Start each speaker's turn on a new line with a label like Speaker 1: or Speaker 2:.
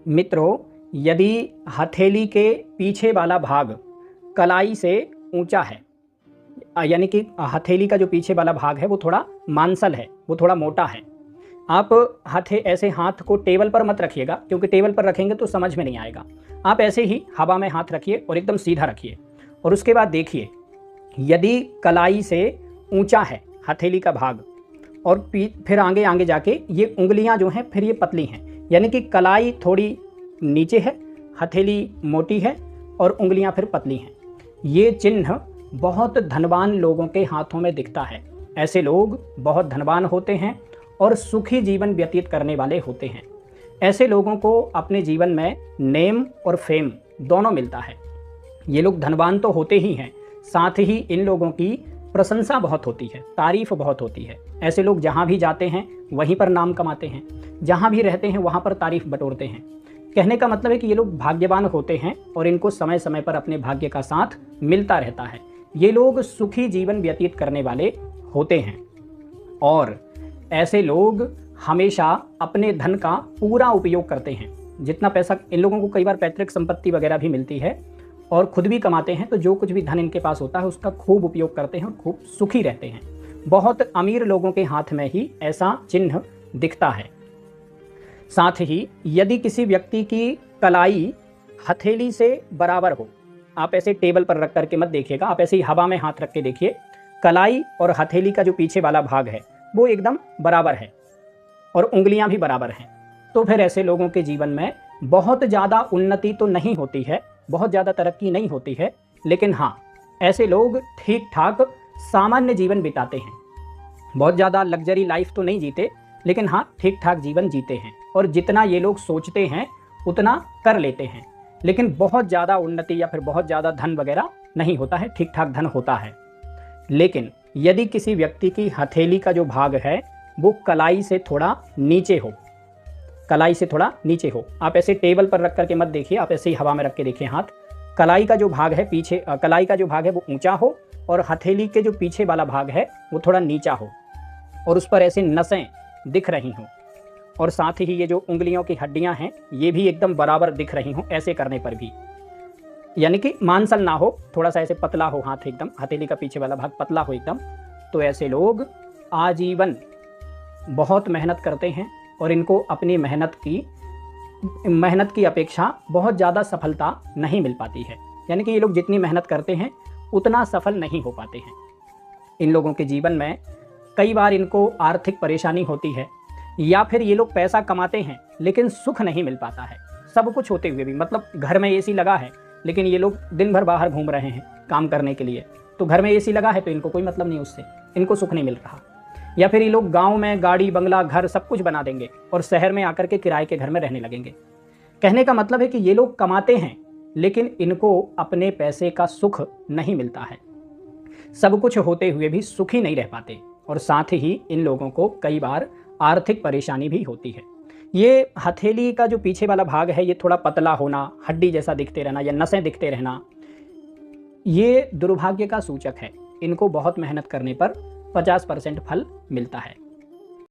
Speaker 1: मित्रों, यदि हथेली के पीछे वाला भाग कलाई से ऊंचा है, यानी कि हथेली का जो पीछे वाला भाग है वो थोड़ा मांसल है, वो थोड़ा मोटा है। आप ऐसे हाथ को टेबल पर मत रखिएगा, क्योंकि टेबल पर रखेंगे तो समझ में नहीं आएगा। आप ऐसे ही हवा में हाथ रखिए और एकदम सीधा रखिए, और उसके बाद देखिए, यदि कलाई से ऊंचा है हथेली का भाग और फिर आगे आगे जाके ये उंगलियां जो हैं फिर ये पतली हैं, यानी कि कलाई थोड़ी नीचे है, हथेली मोटी है और उंगलियां फिर पतली हैं। ये चिन्ह बहुत धनवान लोगों के हाथों में दिखता है। ऐसे लोग बहुत धनवान होते हैं और सुखी जीवन व्यतीत करने वाले होते हैं। ऐसे लोगों को अपने जीवन में नेम और फेम दोनों मिलता है। ये लोग धनवान तो होते ही हैं, साथ ही इन लोगों की प्रशंसा बहुत होती है, तारीफ बहुत होती है। ऐसे लोग जहाँ भी जाते हैं वहीं पर नाम कमाते हैं, जहाँ भी रहते हैं वहाँ पर तारीफ बटोरते हैं। कहने का मतलब है कि ये लोग भाग्यवान होते हैं और इनको समय समय पर अपने भाग्य का साथ मिलता रहता है। ये लोग सुखी जीवन व्यतीत करने वाले होते हैं और ऐसे लोग हमेशा अपने धन का पूरा उपयोग करते हैं। जितना पैसा इन लोगों को, कई बार पैतृक संपत्ति वगैरह भी मिलती है और खुद भी कमाते हैं, तो जो कुछ भी धन इनके पास होता है उसका खूब उपयोग करते हैं और खूब सुखी रहते हैं। बहुत अमीर लोगों के हाथ में ही ऐसा चिन्ह दिखता है। साथ ही यदि किसी व्यक्ति की कलाई हथेली से बराबर हो, आप ऐसे टेबल पर रख करके मत देखिएगा, आप ऐसे ही हवा में हाथ रख के देखिए, कलाई और हथेली का जो पीछे वाला भाग है वो एकदम बराबर है और उंगलियां भी बराबर हैं, तो फिर ऐसे लोगों के जीवन में बहुत ज़्यादा उन्नति तो नहीं होती है, बहुत ज़्यादा तरक्की नहीं होती है, लेकिन हाँ, ऐसे लोग ठीक ठाक सामान्य जीवन बिताते हैं। बहुत ज़्यादा लग्जरी लाइफ तो नहीं जीते, लेकिन हाँ, ठीक ठाक जीवन जीते हैं और जितना ये लोग सोचते हैं उतना कर लेते हैं। लेकिन बहुत ज़्यादा उन्नति या फिर बहुत ज़्यादा धन वगैरह नहीं होता है, ठीक ठाक धन होता है। लेकिन यदि किसी व्यक्ति की हथेली का जो भाग है वो कलाई से थोड़ा नीचे हो, कलाई से थोड़ा नीचे हो, आप ऐसे टेबल पर रख करके मत देखिए, आप ऐसे ही हवा में रख के देखिए हाथ, कलाई का जो भाग है पीछे, कलाई का जो भाग है वो ऊंचा हो और हथेली के जो पीछे वाला भाग है वो थोड़ा नीचा हो और उस पर ऐसे नसें दिख रही हों, और साथ ही ये जो उंगलियों की हड्डियां हैं ये भी एकदम बराबर दिख रही हों ऐसे करने पर भी, यानी कि मांसल ना हो, थोड़ा सा ऐसे पतला हो हाथ, एकदम हथेली का पीछे वाला भाग पतला हो एकदम, तो ऐसे लोग आजीवन बहुत मेहनत करते हैं और इनको अपनी मेहनत की अपेक्षा बहुत ज़्यादा सफलता नहीं मिल पाती है। यानी कि ये लोग जितनी मेहनत करते हैं उतना सफल नहीं हो पाते हैं। इन लोगों के जीवन में कई बार इनको आर्थिक परेशानी होती है, या फिर ये लोग पैसा कमाते हैं लेकिन सुख नहीं मिल पाता है, सब कुछ होते हुए भी। मतलब घर में एसी लगा है लेकिन ये लोग दिन भर बाहर घूम रहे हैं काम करने के लिए, तो घर में एसी लगा है तो इनको कोई मतलब नहीं उससे, इनको सुख नहीं मिल रहा। या फिर ये लोग गांव में गाड़ी बंगला घर सब कुछ बना देंगे और शहर में आकर के किराए के घर में रहने लगेंगे। कहने का मतलब है कि ये लोग कमाते हैं लेकिन इनको अपने पैसे का सुख नहीं मिलता है, सब कुछ होते हुए भी सुखी नहीं रह पाते, और साथ ही इन लोगों को कई बार आर्थिक परेशानी भी होती है। ये हथेली का जो पीछे वाला भाग है ये थोड़ा पतला होना, हड्डी जैसा दिखते रहना या नसें दिखते रहना, ये दुर्भाग्य का सूचक है। इनको बहुत मेहनत करने पर 50% फल मिलता है।